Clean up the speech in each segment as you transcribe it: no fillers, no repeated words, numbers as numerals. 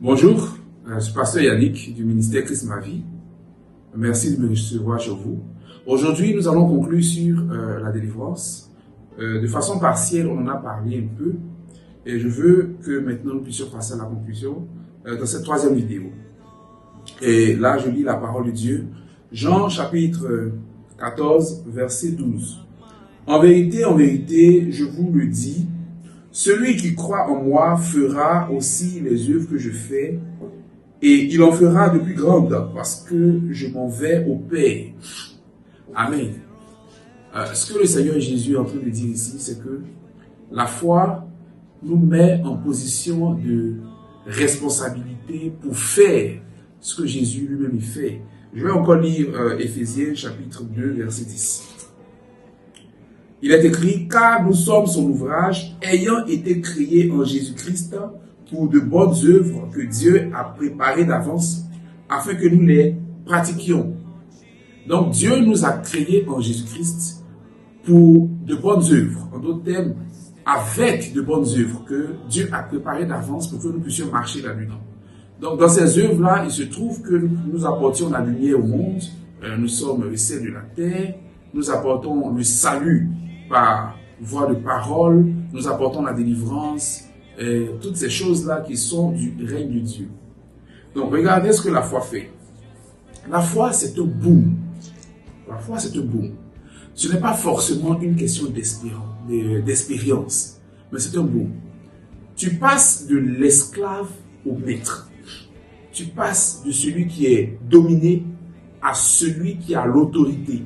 Bonjour, je suis pasteur Yannick du ministère Christ ma vie. Merci de me recevoir chez vous. Aujourd'hui, nous allons conclure sur la délivrance. De façon partielle, on en a parlé un peu et je veux que maintenant nous puissions passer à la conclusion dans cette troisième vidéo. Et là, je lis la parole de Dieu. Jean chapitre 14, verset 12. En vérité, je vous le dis, celui qui croit en moi fera aussi les œuvres que je fais, et il en fera de plus grandes, parce que je m'en vais au Père. Amen. Ce que le Seigneur Jésus est en train de dire ici, c'est que la foi nous met en position de responsabilité pour faire ce que Jésus lui-même fait. Je vais encore lire Éphésiens chapitre 2, verset 10. Il est écrit, car nous sommes son ouvrage, ayant été créés en Jésus-Christ pour de bonnes œuvres que Dieu a préparées d'avance, afin que nous les pratiquions. Donc Dieu nous a créés en Jésus-Christ pour de bonnes œuvres. En d'autres termes, avec de bonnes œuvres que Dieu a préparées d'avance pour que nous puissions marcher là-dedans. Donc dans ces œuvres-là, il se trouve que nous apportions la lumière au monde, nous sommes le sel de la terre, nous apportons le salut par voie de parole, nous apportons la délivrance, toutes ces choses-là qui sont du règne de Dieu. Donc regardez ce que la foi fait. La foi, c'est un boom. La foi, c'est un boom. Ce n'est pas forcément une question d'expérience, mais c'est un boom. Tu passes de l'esclave au maître. Tu passes de celui qui est dominé à celui qui a l'autorité.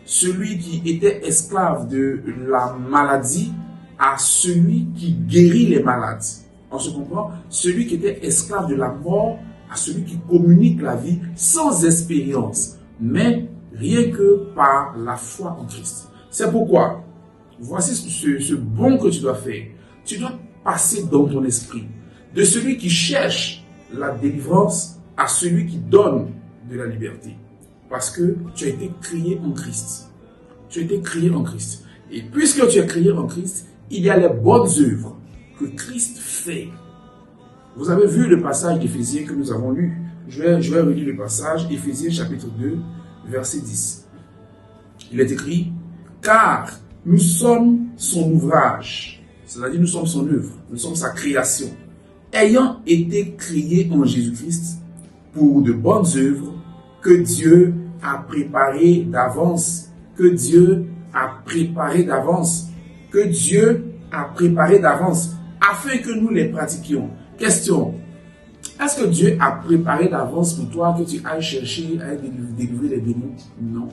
Celui qui était esclave de la maladie à celui qui guérit les malades. On se comprend? Celui qui était esclave de la mort à celui qui communique la vie sans expérience, mais rien que par la foi en Christ. C'est pourquoi, voici ce bon que tu dois faire. Tu dois passer dans ton esprit de celui qui cherche la délivrance à celui qui donne de la liberté. Parce que tu as été créé en Christ. Tu as été créé en Christ. Et puisque tu es créé en Christ, il y a les bonnes œuvres que Christ fait. Vous avez vu le passage d'Éphésiens que nous avons lu. Je vais relire le passage, Éphésiens chapitre 2, verset 10. Il est écrit, car nous sommes son ouvrage. C'est-à-dire nous sommes son œuvre, nous sommes sa création. Ayant été créés en Jésus-Christ pour de bonnes œuvres que Dieu a préparées d'avance, que Dieu a préparées d'avance, que Dieu a préparées d'avance, afin que nous les pratiquions. Question, est-ce que Dieu a préparé d'avance pour toi que tu ailles chercher à délivrer les démons? Non.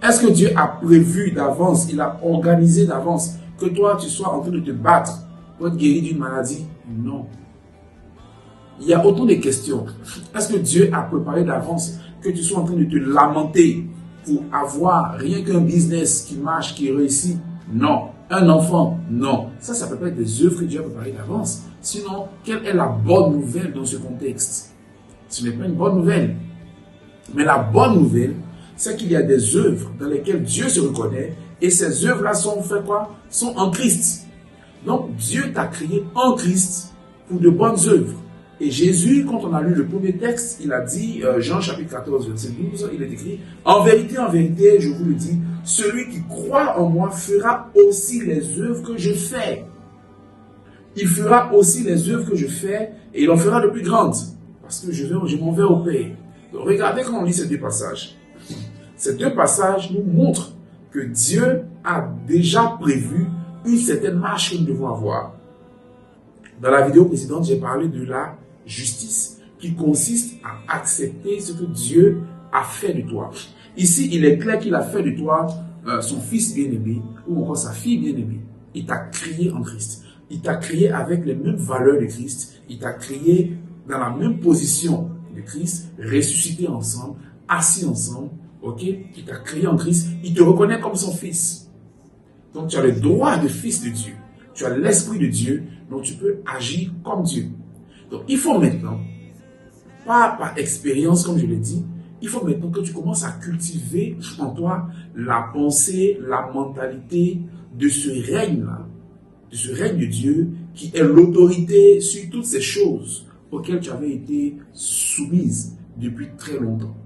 Est-ce que Dieu a prévu d'avance, il a organisé d'avance que toi tu sois en train de te battre pour être guéri d'une maladie? Non. Il y a autant de questions. Est-ce que Dieu a préparé d'avance que tu sois en train de te lamenter pour avoir rien qu'un business qui marche, qui réussit? Non. Un enfant? Non. Ça peut pas être des œuvres que Dieu a préparées d'avance. Sinon, quelle est la bonne nouvelle dans ce contexte? Ce n'est pas une bonne nouvelle. Mais la bonne nouvelle, c'est qu'il y a des œuvres dans lesquelles Dieu se reconnaît et ces œuvres-là sont faites quoi? Sont en Christ. Donc, Dieu t'a créé en Christ pour de bonnes œuvres. Et Jésus, quand on a lu le premier texte, il a dit, Jean chapitre 14, verset 12, il est écrit, en vérité, je vous le dis, celui qui croit en moi fera aussi les œuvres que je fais. Il fera aussi les œuvres que je fais et il en fera de plus grandes. Parce que je m'en vais au Père. Donc regardez quand on lit ces deux passages. Ces deux passages nous montrent que Dieu a déjà prévu une certaine marche que nous devons avoir. Dans la vidéo précédente, j'ai parlé de la justice qui consiste à accepter ce que Dieu a fait de toi. Ici, il est clair qu'il a fait de toi son fils bien-aimé ou encore sa fille bien-aimée. Il t'a créé en Christ. Il t'a créé avec les mêmes valeurs de Christ. Il t'a créé dans la même position de Christ, ressuscité ensemble, assis ensemble. Ok? Il t'a créé en Christ. Il te reconnaît comme son fils. Donc, tu as le droit de fils de Dieu. Tu as l'esprit de Dieu, donc tu peux agir comme Dieu. Donc, il faut maintenant, pas par expérience, comme je l'ai dit, il faut maintenant que tu commences à cultiver en toi la pensée, la mentalité de ce règne-là, de ce règne de Dieu qui est l'autorité sur toutes ces choses auquel tu avais été soumise depuis très longtemps.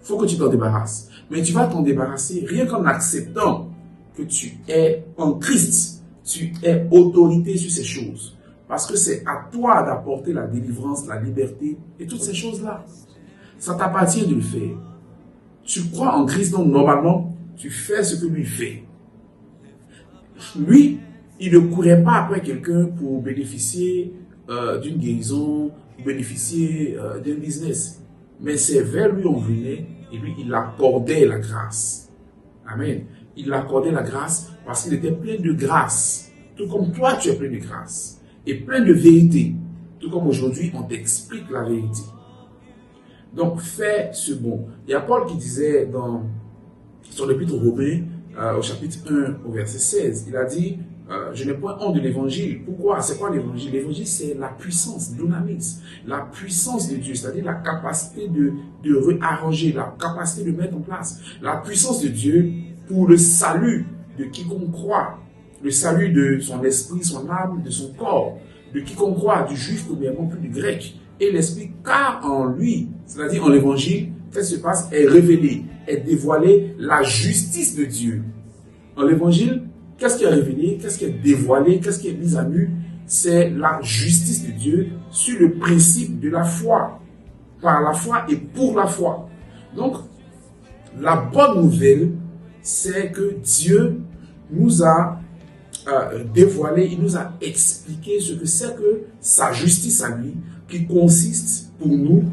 Il faut que tu t'en débarrasses. Mais tu vas t'en débarrasser rien qu'en acceptant que tu es en Christ. Tu es autorité sur ces choses. Parce que c'est à toi d'apporter la délivrance, la liberté et toutes ces choses-là. Ça t'appartient de le faire. Tu crois en Christ, donc normalement, tu fais ce que lui fait. Lui, il ne courait pas après quelqu'un pour bénéficier d'une guérison, pour bénéficier d'un business. Mais c'est vers lui on venait et lui, il accordait la grâce. Amen. Il accordait la grâce parce qu'il était plein de grâce. Tout comme toi, tu es plein de grâce. Et plein de vérité. Tout comme aujourd'hui, on t'explique la vérité. Donc, fais ce bon. Il y a Paul qui disait dans son épître aux Romains, au chapitre 1, au verset 16, il a dit, je n'ai point honte de l'évangile. Pourquoi? C'est quoi l'évangile? L'évangile, c'est la puissance, dunamis, la puissance de Dieu, c'est-à-dire la capacité de réarranger, la capacité de mettre en place, la puissance de Dieu pour le salut de quiconque croit, le salut de son esprit, son âme, de son corps, de quiconque croit, du juif premièrement, puis du grec, et l'esprit, car en lui, c'est-à-dire en l'évangile, qu'est-ce qui se passe? Est révélé, est dévoilé la justice de Dieu. En l'évangile, qu'est-ce qui est révélé? Qu'est-ce qui est dévoilé? Qu'est-ce qui est mis à nu? C'est la justice de Dieu sur le principe de la foi. Par la foi et pour la foi. Donc, la bonne nouvelle, c'est que Dieu nous a dévoilé, il nous a expliqué ce que c'est que sa justice à lui, qui consiste pour nous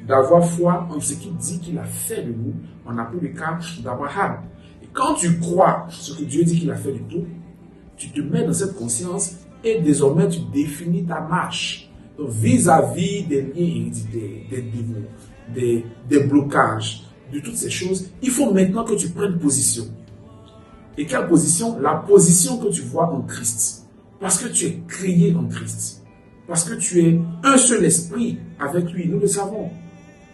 d'avoir foi en ce qu'il dit qu'il a fait de nous. On a pris le cas d'Abraham. Et quand tu crois ce que Dieu dit qu'il a fait de toi, tu te mets dans cette conscience et désormais tu définis ta marche. Donc vis-à-vis des liens héréditaires, des démons, des blocages, de toutes ces choses, il faut maintenant que tu prennes position. Et quelle position? La position que tu vois en Christ. Parce que tu es créé en Christ. Parce que tu es un seul esprit avec lui, nous le savons.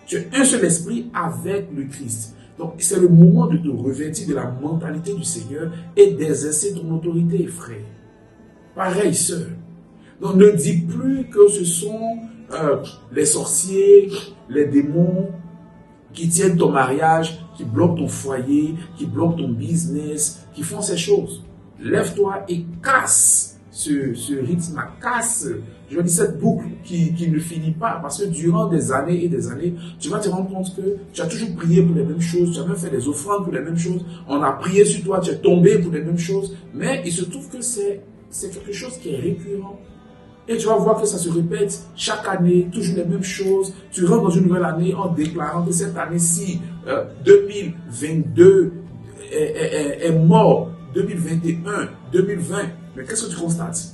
Tu es un seul esprit avec le Christ. Donc c'est le moment de te revêtir de la mentalité du Seigneur et d'exercer ton autorité, frère. Pareil, sœur. Donc ne dis plus que ce sont les sorciers, les démons qui tiennent ton mariage, qui bloquent ton foyer, qui bloquent ton business, qui font ces choses. Lève-toi et casse ce rythme, casse, je dis cette boucle qui ne finit pas, parce que durant des années et des années, tu vas te rendre compte que tu as toujours prié pour les mêmes choses, tu as même fait des offrandes pour les mêmes choses, on a prié sur toi, tu es tombé pour les mêmes choses, mais il se trouve que c'est quelque chose qui est récurrent. Et tu vas voir que ça se répète chaque année, toujours les mêmes choses. Tu rentres dans une nouvelle année en déclarant que cette année-ci, 2022 est mort, 2021, 2020. Mais qu'est-ce que tu constates?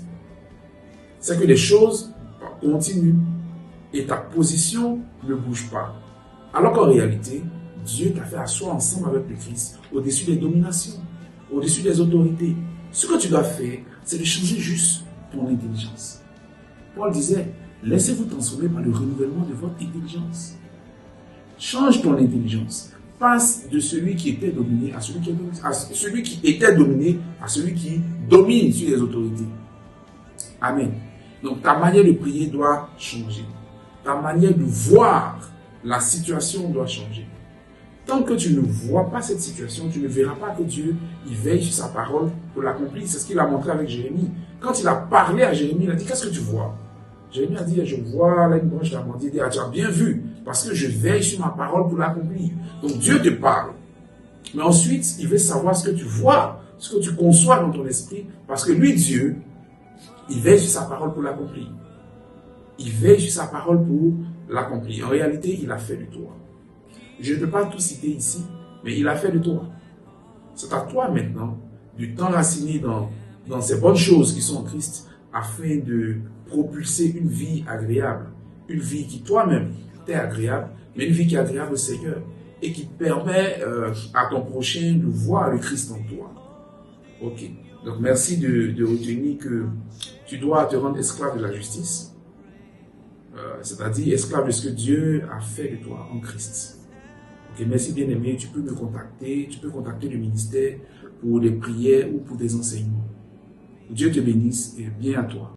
C'est que les choses continuent et ta position ne bouge pas. Alors qu'en réalité, Dieu t'a fait asseoir ensemble avec le Christ au-dessus des dominations, au-dessus des autorités. Ce que tu dois faire, c'est de changer juste ton intelligence. Paul disait, laissez-vous transformer par le renouvellement de votre intelligence. Change ton intelligence. Passe de celui qui était dominé à celui qui est dominé, à celui qui était dominé à celui qui domine sur les autorités. Amen. Donc ta manière de prier doit changer. Ta manière de voir la situation doit changer. Tant que tu ne vois pas cette situation, tu ne verras pas que Dieu il veille sur sa parole pour l'accomplir. C'est ce qu'il a montré avec Jérémie. Quand il a parlé à Jérémie, il a dit, qu'est-ce que tu vois? Jérémie a dit, je vois là une branche d'amandier. Il a dit, tu as bien vu, parce que je veille sur ma parole pour l'accomplir. Donc Dieu te parle. Mais ensuite, il veut savoir ce que tu vois, ce que tu conçois dans ton esprit, parce que lui, Dieu, il veille sur sa parole pour l'accomplir. Il veille sur sa parole pour l'accomplir. En réalité, il a fait de toi. Je ne peux pas tout citer ici, mais il a fait de toi. C'est à toi maintenant de t'enraciner dans ces bonnes choses qui sont en Christ, afin de propulser une vie agréable, une vie qui toi-même t'est agréable, mais une vie qui est agréable au Seigneur et qui permet à ton prochain de voir le Christ en toi. Ok, donc merci de retenir que tu dois te rendre esclave de la justice, c'est-à-dire esclave de ce que Dieu a fait de toi en Christ. Ok, merci bien aimé, tu peux me contacter, tu peux contacter le ministère pour des prières ou pour des enseignements. Dieu te bénisse et bien à toi.